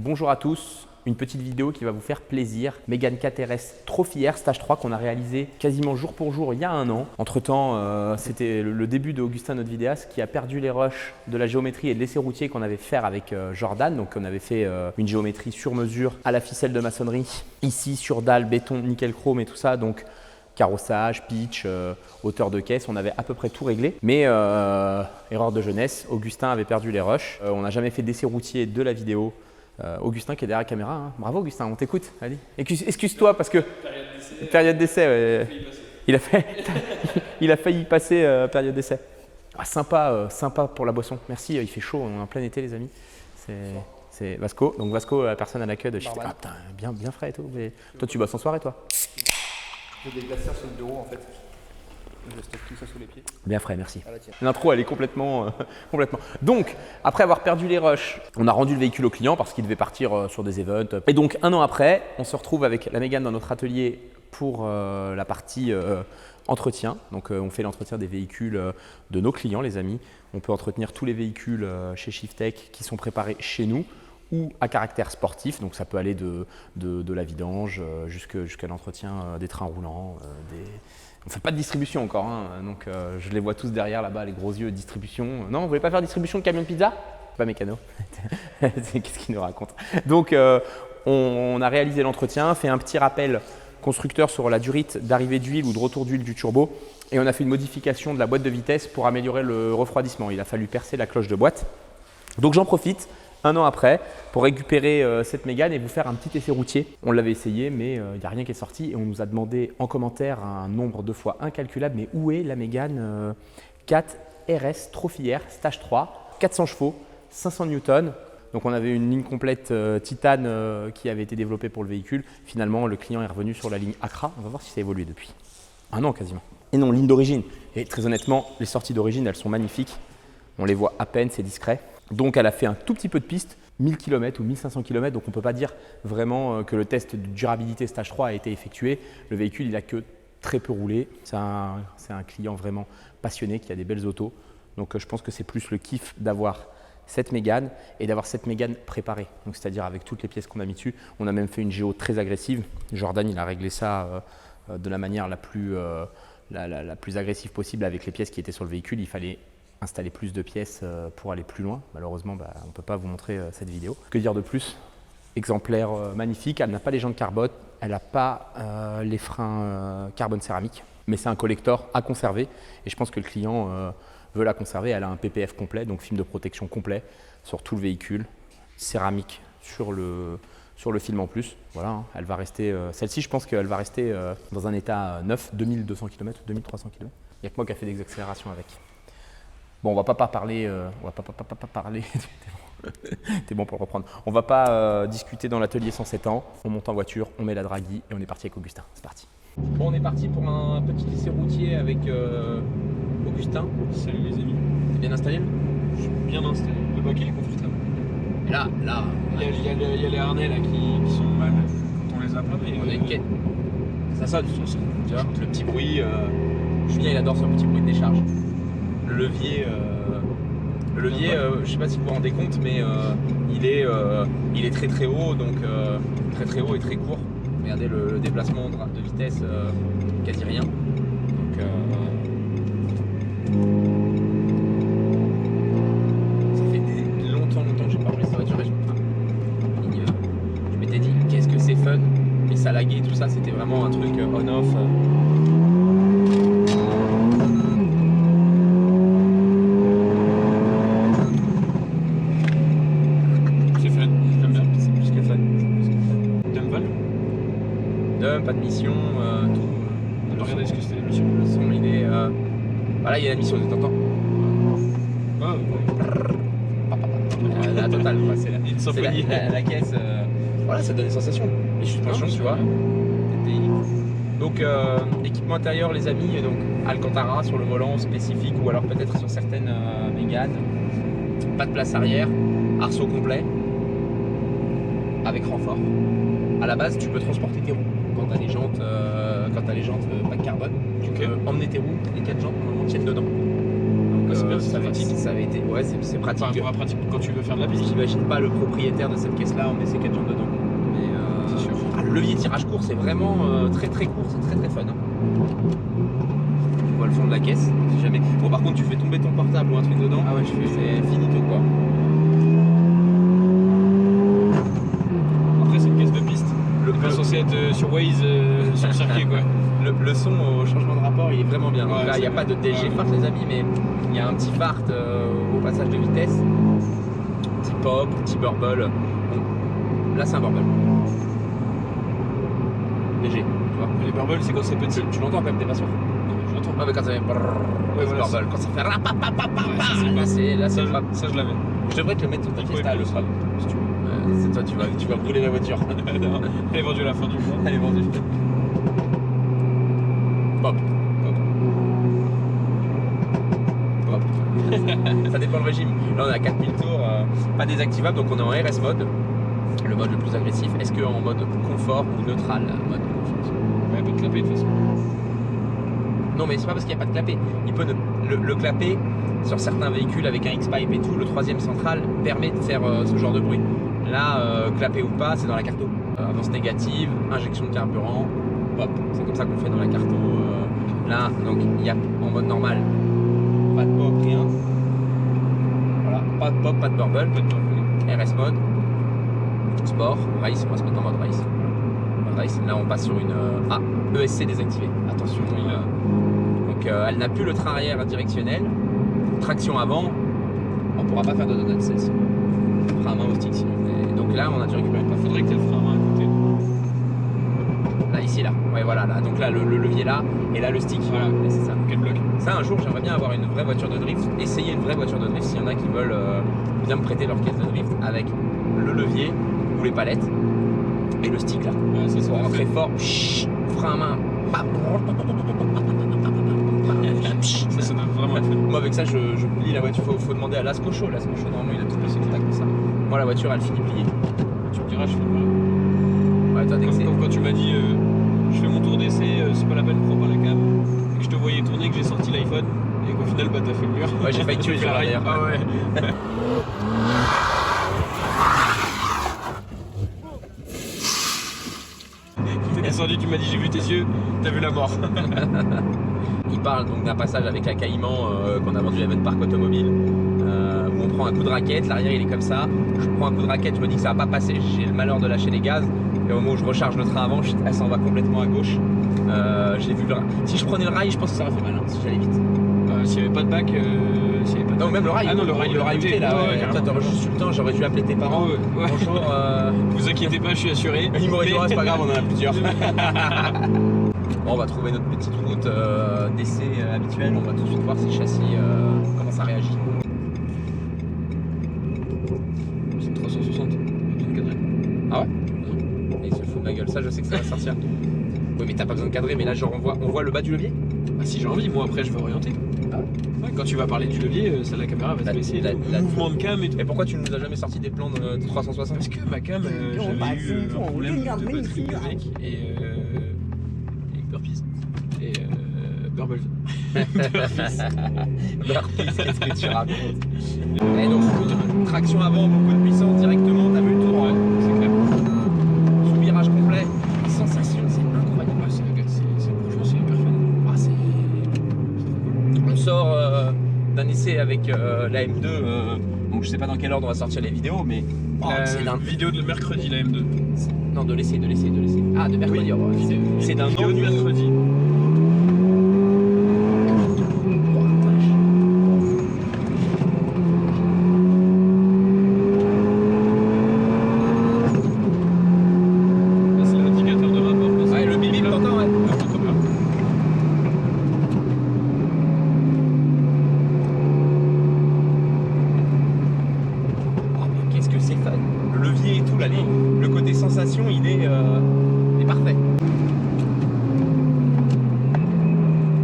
Bonjour à tous, une petite vidéo qui va vous faire plaisir. Mégane 4 RS Trophy Air Stage 3 qu'on a réalisé quasiment jour pour jour il y a un an. Entre temps, c'était le début d'Augustin, notre vidéaste, qui a perdu les rushs de la géométrie et de l'essai routier qu'on avait fait avec Jordan. Donc on avait fait une géométrie sur mesure à la ficelle de maçonnerie, ici sur dalle, béton, nickel chrome et tout ça. Donc carrossage, pitch, hauteur de caisse, on avait à peu près tout réglé. Mais erreur de jeunesse, Augustin avait perdu les rushs. On n'a jamais fait d'essai routier de la vidéo. Augustin qui est derrière la caméra, hein. Bravo Augustin, on t'écoute. Allez, excuse-toi parce que période d'essai, ouais. il a failli passer période d'essai. Ah, sympa pour la boisson. Merci, il fait chaud, on est en plein été les amis. C'est Vasco, donc Vasco, la personne à la queue de Shift. Ah putain, bien frais et tout. Mais toi tu bosses en soirée toi? J'ai des glacières sur le bureau en fait. Je stocke tout ça sous les pieds. Bien frais, merci. L'intro, elle est complètement. Donc, après avoir perdu les rushs, on a rendu le véhicule au client parce qu'il devait partir sur des events. Et donc, un an après, on se retrouve avec la Mégane dans notre atelier pour la partie entretien. Donc, on fait l'entretien des véhicules de nos clients, les amis. On peut entretenir tous les véhicules chez Shiftech qui sont préparés chez nous ou à caractère sportif. Donc, ça peut aller de la vidange jusqu'à l'entretien des trains roulants, On ne fait pas de distribution encore, hein. Donc je les vois tous derrière là-bas, les gros yeux, distribution. Non, vous voulez pas faire distribution de camion de pizza? Pas mécano. Qu'est-ce qu'il nous raconte? Donc on a réalisé l'entretien, fait un petit rappel constructeur sur la durite d'arrivée d'huile ou de retour d'huile du turbo et on a fait une modification de la boîte de vitesse pour améliorer le refroidissement. Il a fallu percer la cloche de boîte. Donc j'en profite. Un an après, pour récupérer cette Mégane et vous faire un petit essai routier. On l'avait essayé, mais il n'y a rien qui est sorti et on nous a demandé en commentaire un nombre de fois incalculable. Mais où est la Mégane 4 RS Trophy Air Stage 3, 400 chevaux, 500 Newton. Donc on avait une ligne complète titane qui avait été développée pour le véhicule. Finalement, le client est revenu sur la ligne Accra. On va voir si ça a évolué depuis. Un an quasiment. Et non, ligne d'origine. Et très honnêtement, les sorties d'origine, elles sont magnifiques. On les voit à peine, c'est discret. Donc elle a fait un tout petit peu de piste, 1000 km ou 1500 km, donc on ne peut pas dire vraiment que le test de durabilité stage 3 a été effectué. Le véhicule, il n'a que très peu roulé. C'est un client vraiment passionné qui a des belles autos. Donc je pense que c'est plus le kiff d'avoir cette Mégane et d'avoir cette Mégane préparée. Donc c'est-à-dire avec toutes les pièces qu'on a mis dessus. On a même fait une géo très agressive. Jordan, il a réglé ça de la manière la plus agressive possible avec les pièces qui étaient sur le véhicule. Il fallait installer plus de pièces pour aller plus loin. Malheureusement, on ne peut pas vous montrer cette vidéo. Que dire de plus? Exemplaire magnifique, elle n'a pas les jantes carbone, elle n'a pas les freins carbone céramique, mais c'est un collector à conserver et je pense que le client veut la conserver. Elle a un PPF complet, donc film de protection complet sur tout le véhicule, céramique sur le film en plus. Voilà, hein, elle va rester, celle-ci je pense qu'elle va rester dans un état neuf, 2200 km ou 2300 km. Il n'y a que moi qui a fait des accélérations avec. Bon, on va pas parler. T'es bon pour le reprendre. On va pas discuter dans l'atelier 107 ans. On monte en voiture, on met la draguie et on est parti avec Augustin. C'est parti. Bon, on est parti pour un petit essai routier avec Augustin. Salut les amis. T'es bien installé? Je suis bien installé. Le bac il est confortable. Et là, il y a les harnais là qui sont mal quand on les a pas. Mais on a une quête. Ça sonne. Tu vois, le petit bruit. Julien, il adore ce petit bruit de décharge. Le levier, je sais pas si vous vous rendez compte, mais il est très haut, donc très haut et très court. Regardez le déplacement de vitesse, quasi rien. Donc, ça fait longtemps que j'ai pas pris cette voiture et je m'étais dit qu'est-ce que c'est fun, mais ça laguait et tout ça, c'était vraiment un truc on-off. Pas de mission, tout. On va regarder ce que c'était l'émission. Le son, il est. Voilà, il y a la mission, tu t'entends? La totale, quoi. C'est une symphonie. La caisse. Voilà, ça donne des sensations. Les suspensions, tu vois. Donc, équipement intérieur, les amis, donc Alcantara sur le volant spécifique ou alors peut-être sur certaines Mégane. Pas de place arrière, arceau complet avec renfort. À la base, tu peux transporter tes roues. Quand tu as les jantes pas de carbone, tu peux emmener tes roues, les 4 jantes normalement tiennent dedans. Donc c'est bien, ça, c'est pratique. ça avait été. Ouais, c'est pratique. Enfin, pour pratique quand tu veux faire de la piste. J'imagine pas le propriétaire de cette caisse-là en met ses 4 jambes dedans. Mais C'est sûr. ah, le levier tirage court, c'est vraiment très très court, c'est très très fun. Hein. Tu vois le fond de la caisse, si jamais. Bon, par contre, tu fais tomber ton portable ou un truc dedans, Ah ouais, c'est finito quoi. Après, c'est une caisse de piste. C'est pas censé être sur Waze, sur le circuit quoi. Le son au changement de rapport, il est vraiment bien. Donc Ouais, là, il n'y a c'est pas de bien. DG Ouais. fart, les amis, mais il y a un petit fart au passage de vitesse. Petit pop, petit burble. Bon, là, c'est un burble. Léger, tu vois. Les burbles, c'est quand c'est petit. Tu l'entends quand même, t'es pas sûr. J'entends. Non, mais quand ça fait Ouais, voilà, burble, quand ça fait rapapapapapa, Ouais, ça, c'est là, c'est le Ça, frap. ça, je l'avais. Je devrais te le mettre sur ta Il faut fiesta, le aimer frap. si tu veux. C'est toi, tu vas brûler la voiture. Non, elle est vendue à la fin du mois. Elle est vendue. Pop. Pop. Ça dépend le régime. Là, on est à 4000 tours, pas désactivable, donc on est en RS mode, le mode le plus agressif. Est-ce qu'en mode confort ou neutral mode confiance? Ouais, pas de clapet de toute façon. Non, mais c'est pas parce qu'il n'y a pas de clapet. Il peut le clapet sur certains véhicules avec un X-Pipe et tout, le troisième central permet de faire ce genre de bruit. Là, clapet ou pas, c'est dans la carto. Avance négative, injection de carburant, pop. C'est comme ça qu'on fait dans la carto. Là, donc il y a en mode normal, pas de pop, rien. Voilà, pas de pop, pas de burble, pas de burble. RS mode, sport, race, on va se mettre en mode race. Race. Là, on passe sur une ESC désactivée. Attention, donc elle n'a plus le train arrière directionnel. Traction avant, on pourra pas faire de donut celle-ci. On fera à main au stick sinon. Et donc là, on a dû récupérer Il faudrait que tu aies le frein à main à côté. là, ici, là. Ouais, voilà, là. Donc là, le levier là, et là, le stick. Voilà. Et c'est ça. Quel bloc? Ça, un jour, j'aimerais bien avoir une vraie voiture de drift. Essayer une vraie voiture de drift s'il y en a qui veulent bien me prêter leur caisse de drift avec le levier ou les palettes et le stick là. Ouais, ça Pour sera rentrer fait. fort, frein à main. Ça donne vraiment être fait. Moi, avec ça, je plie la voiture. Faut demander à Lascocho. Lascocho, normalement, il a tout le spectacle comme ça. Moi, la voiture, elle finit pliée. Tu me diras, je fais pas. Ouais, toi, dès que c'est. Comme quand tu m'as dit, je fais mon tour d'essai, c'est pas la peine, prends pas la cam. Et que je te voyais tourner, que j'ai sorti l'iPhone, et qu'au final, bah t'as fait le mur. Ouais, j'ai failli tuer J'ai fait la rail. Gérard, Ah ouais. T'es descendu, tu m'as dit, j'ai vu tes yeux, t'as vu la mort. Il parle donc d'un passage avec la Caïman qu'on a vendu à Event Park Automobile où on prend un coup de raquette, l'arrière il est comme ça, je prends un coup de raquette, je me dis que ça va pas passer, j'ai le malheur de lâcher les gaz et au moment où je recharge le train avant, elle s'en va complètement à gauche. J'ai vu si je prenais le rail, je pense que ça aurait fait mal hein, si j'allais vite. S'il n'y avait pas de bac, s'il y avait pas de Non, bac. même le rail, Ah non, le rail UT là, ouais, carrément. toi t'aurais juste eu le temps, j'aurais dû appeler tes parents. Ouais, ouais. Bonjour, Vous inquiétez pas, je suis assuré. ils m'auraient dit Mais- oh, c'est pas grave, on en a plusieurs. Bon, on va trouver notre petite route d'essai habituelle, on va tout de suite voir si le châssis comment ça réagit. C'est 360, bien cadré. Ah ouais? Et il se fout de ma gueule, ça je sais que ça va sortir. Oui mais t'as pas besoin de cadrer, mais là genre on voit le bas du levier. Ah si j'ai envie, moi après je vais orienter. Ah ouais. Ouais, quand tu vas parler du levier, ça la caméra va La- te baisser. la- Le la- mouvement de cam et tout. Et pourquoi tu ne nous as jamais sorti des plans de 360? Parce que ma cam, j'avais eu un problème de batterie avec et burpees. Et burbles. Burpees, qu'est-ce que tu racontes? Et donc traction avant, beaucoup de puissance directement, t'as vu le tour? Ouais, c'est clair. Sous-virage complet, sensation, c'est incroyable. Ouais, franchement, c'est hyper fun. Ah, on sort d'un essai avec la M2, donc je sais pas dans quel ordre on va sortir les vidéos, mais oh, c'est d'un Vidéo de mercredi, la M2. non de l'essai. Ah de mercredi, Oui, oh, c'est d'un vidéo de nombre- mercredi. Oh, vache. Là, c'est l'indicateur de rapport. Ouais, le bip bip, t'entends, ouais. Ouais, t'entends bien. Oh, mais qu'est-ce que c'est fun. Le levier et tout, là, le côté sensation, il est parfait.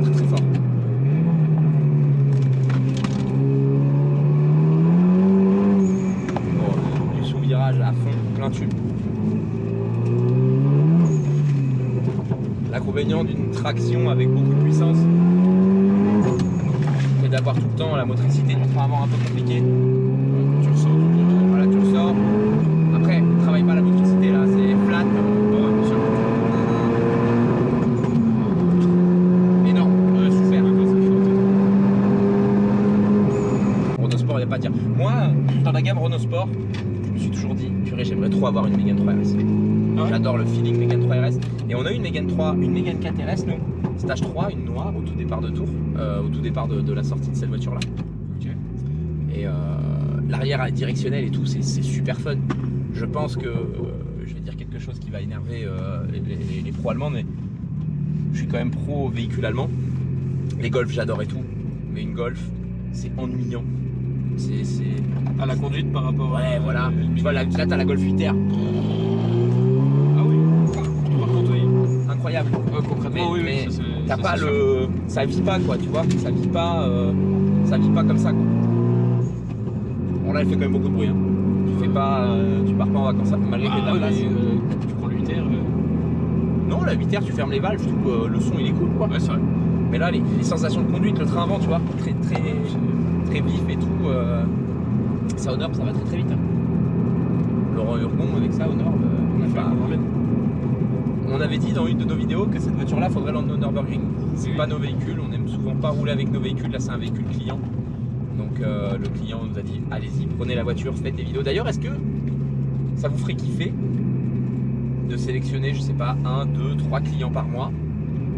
Très très fort. Bon, du sous-virage à fond, plein tube. L'inconvénient d'une traction avec beaucoup de puissance, c'est d'avoir tout le temps la motricité du frein avant un peu compliqué. Tu ressors. Voilà, tu ressors. Après, ne travaille pas la motricité là, c'est flat. Ouais, bien sûr. Énorme, Ouais, super. Ouais, ça flotte. Renault Sport, il n'y a pas à dire. Moi, dans la gamme Renault Sport, je me suis toujours dit, purée, j'aimerais trop avoir une Mégane 3 RS. Ah ouais. J'adore le feeling Mégane 3 RS. Et on a eu une Mégane 3, une Mégane 4 RS, nous. Stage 3, une noire au tout départ de Tours, au tout départ de la sortie de cette voiture-là. Ok. Et l'arrière directionnel et tout, c'est super fun. Je pense que, je vais dire quelque chose qui va énerver les pros allemands, mais je suis quand même pro véhicule allemand. Les Golf, j'adore et tout, mais une Golf, c'est ennuyant. C'est... À la conduite par rapport à. Ouais, voilà. Tu vois, là t'as la Golf 8R. Ah oui. Par contre, oui. Incroyable. Ouais, concrètement, oui, mais ça, c'est- t'as ça, pas c'est sûr. le... Ça vit pas, quoi, tu vois. Ça vit pas comme ça, quoi. Bon, là, elle fait quand même beaucoup de bruit, hein. Tu pars pas en vacances malgré qu'il y a de la ouais, place. mais, tu prends le 8R. Non, la 8R, tu fermes les valves, je trouve le son, il est cool, quoi. Ouais, c'est vrai. Mais là, les sensations de conduite, le train avant, tu vois, très vif et tout, ça au nord, ça va très vite. Hein. Laurent Urgon, avec ça, au nord, on avait dit dans une de nos vidéos que cette voiture-là, faudrait l'emmener au Nürburgring. C'est Oui. pas nos véhicules, on aime souvent pas rouler avec nos véhicules, là c'est un véhicule client. Donc le client nous a dit, allez-y, prenez la voiture, faites des vidéos. D'ailleurs, est-ce que ça vous ferait kiffer de sélectionner, je sais pas, 1, 2, 3 clients par mois,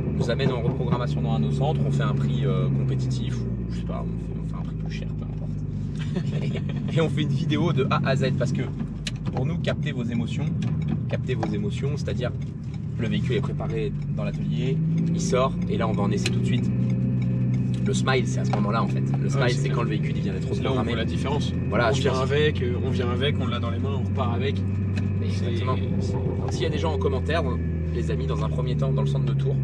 on nous amène en reprogrammation dans un de nos centres, on fait un prix compétitif, ou je sais pas, on fait un prix plus cher, peu importe. Et on fait une vidéo de A à Z, parce que pour nous, capter vos émotions, c'est-à-dire le véhicule est préparé dans l'atelier, il sort, et là on va en essai tout de suite. Le smile, c'est à ce moment-là en fait. Le smile, c'est quand le véhicule il vient d'être Là, on reprogrammé. voit la différence. Voilà, on je vient pense. avec, on l'a dans les mains, on repart avec. Exactement. Donc s'il y a des gens en commentaire, les amis, dans un premier temps, dans le centre de Tours,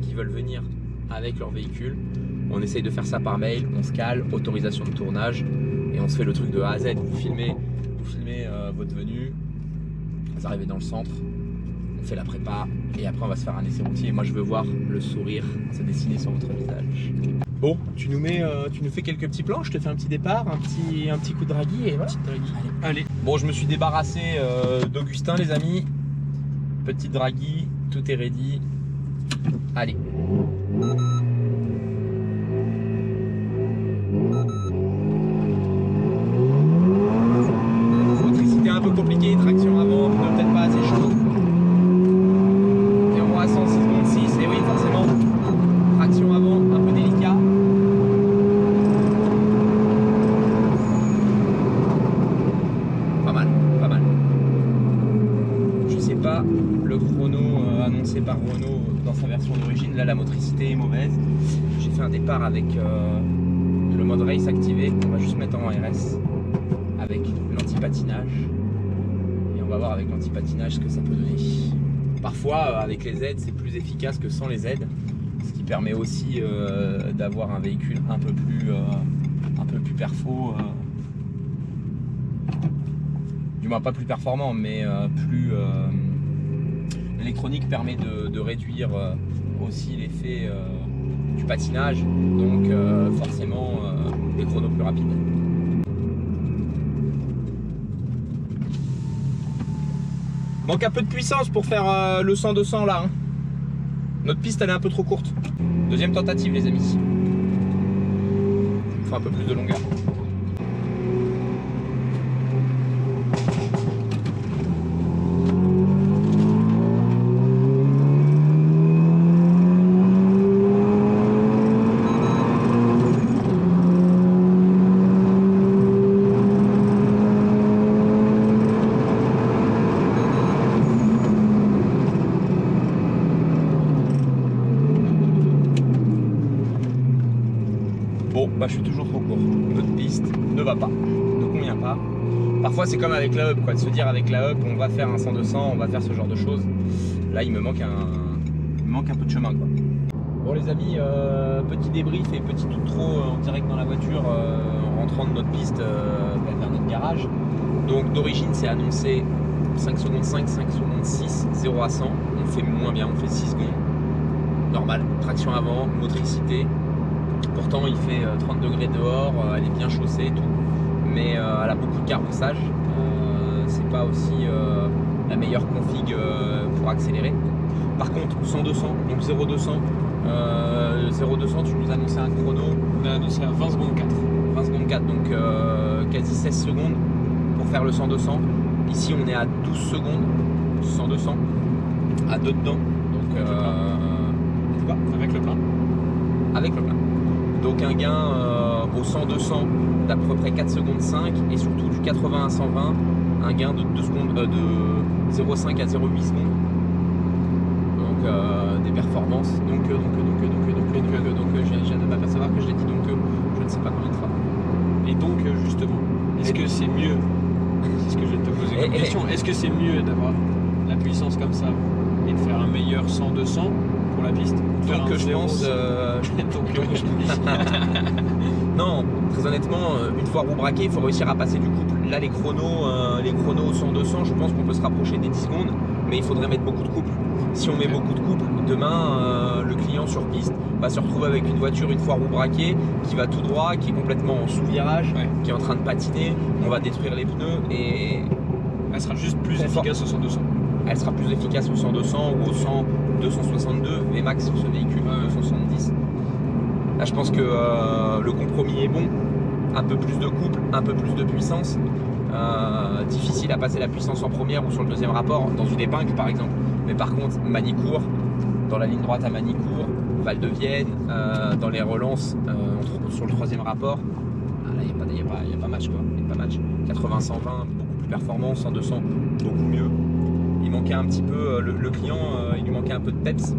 qui veulent venir avec leur véhicule, on essaye de faire ça par mail, on se cale, autorisation de tournage, et on se fait le truc de A à Z. Vous filmez votre venue, vous arrivez dans le centre, on fait la prépa, et après on va se faire un essai routier. Et moi je veux voir le sourire se dessiner sur votre visage. Bon, tu nous fais quelques petits plans, je te fais un petit départ, un petit coup de draghi, et voilà. Allez. Bon, je me suis débarrassé d'Augustin, les amis. Petite draghi, tout est ready. Allez. Motricité un peu compliquée, traction avant, pneu peut-être pas assez chaud. Et on voit à 106 secondes 6, et oui, forcément. Traction avant, un peu délicat. Pas mal. Je sais pas le chrono annoncé par Renault dans sa version d'origine. Là, la motricité est mauvaise. J'ai fait un départ avec le mode race activé. On va juste mettre en RS avec l'anti-patinage. Et on va voir avec l'anti-patinage ce que ça peut donner. Parfois, avec les aides, c'est plus efficace que sans les aides. Ce qui permet aussi d'avoir un véhicule un peu plus perfo. Du moins pas plus performant, mais plus l'électronique permet de réduire aussi l'effet du patinage, donc forcément des chronos plus rapides. Manque un peu de puissance pour faire le 100-200 là. Hein. Notre piste elle est un peu trop courte. Deuxième tentative les amis. Il faut un peu plus de longueur. Bon, bah je suis toujours trop court. Notre piste ne va pas, ne convient pas. Parfois c'est comme avec la Up, quoi, de se dire avec la Up on va faire un 100-200, on va faire ce genre de choses. Là il me manque un peu de chemin, quoi. Bon les amis, petit débrief et petit outro en direct dans la voiture en rentrant de notre piste vers notre garage. Donc d'origine c'est annoncé 5 secondes 5, 5 secondes 6, 0 à 100. On fait moins bien, on fait 6 secondes. Normal, traction avant, motricité. Pourtant, il fait 30 degrés dehors, elle est bien chaussée et tout. Mais elle a beaucoup de carbossage. C'est pas aussi la meilleure config pour accélérer. Par contre, 100-200, donc 0-200, 0-200, tu nous annonçais un chrono. On a annoncé à 20 secondes 4. 20 secondes 4, donc quasi 16 secondes pour faire le 100-200. Ici, on est à 12 secondes, 100-200, à 2 dedans. Donc, quoi Avec le plein. Avec le plein. Donc un gain au 100-200 d'à peu près 4 secondes 5 et surtout du 80 à 120, un gain de 2 secondes, de 0,5 à 0,8 secondes. Donc des performances. Donc je viens de m'apercevoir que je l'ai dit, donc je ne sais pas combien de fois. Et donc justement, est-ce que c'est mieux, c'est ce que je vais te poser comme question, est-ce que c'est mieux d'avoir la puissance comme ça et de faire un meilleur 100-200 pour la piste, ou de faire Donc un je 0, pense... Non, très honnêtement, une fois roue braquée, il faut réussir à passer du couple. Là, les chronos au 100-200, je pense qu'on peut se rapprocher des 10 secondes, mais il faudrait mettre beaucoup de couple. Si on met beaucoup de couple, demain, le client sur piste va se retrouver avec une voiture une fois roue braquée, qui va tout droit, qui est complètement en sous-virage, qui est en train de patiner, on va détruire les pneus et... Elle sera juste plus efficace au 100-200. Elle sera plus efficace au 100-200 ou au 100-262 VMAX sur ce véhicule, 270. Là, je pense que le compromis est bon. Un peu plus de couple, un peu plus de puissance. Difficile à passer la puissance en première ou sur le deuxième rapport, dans une épingle par exemple. Mais par contre, Manicourt, dans la ligne droite à Manicourt, Val de Vienne, dans les relances sur le troisième rapport, là, il n'y a pas match quoi. Il y a pas match. 80-120, beaucoup plus performant, 100-200, beaucoup mieux. Il manquait un petit peu, le client, il lui manquait un peu de peps.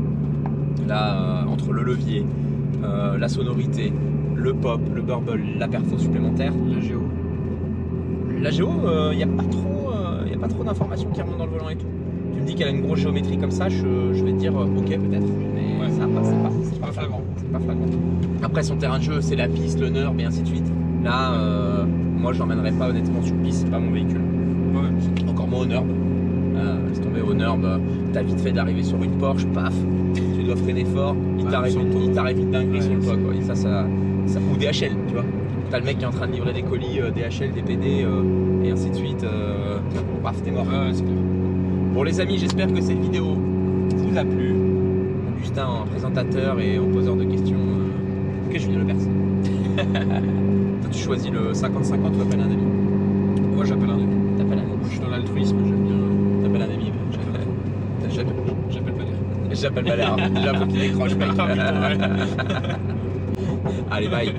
Là, entre le levier, la sonorité, le pop, le burble, la perfo supplémentaire. La géo. La géo, il n'y a pas trop d'informations qui remontent dans le volant et tout. Tu me dis qu'elle a une grosse géométrie comme ça, je vais te dire ok peut-être, mais Ouais. ça c'est pas flagrant. C'est pas flagrant. Après son terrain de jeu, c'est la piste, le nerf et ainsi de suite. Là, moi je l'emmènerais pas honnêtement sur piste, c'est pas mon véhicule. Ouais. Encore moins au NURB. Laisse tomber au NURB, t'as vite fait d'arriver sur une Porsche, paf, tu dois freiner fort, il t'arrive une dinguerie sur le toit quoi. Et ça, ou DHL, tu vois. T'as le mec qui est en train de livrer des colis, DHL, DPD et ainsi de suite. Paf, t'es mort. Ouais, c'est clair. Bon les amis, j'espère que cette vidéo vous a plu. Augustin en présentateur et en poseur de questions. Ok, Julien Lepers. Toi tu choisis le 50-50 ou appelles un ami? Moi j'appelle un ami. T'appelles un ami. Moi je suis dans l'altruisme, j'aime bien. T'appelles un ami. J'appelle pas l'air. J'appelle Valère. Déjà faut qu'il décroche mec. Ah, putain, ouais. Allez bye.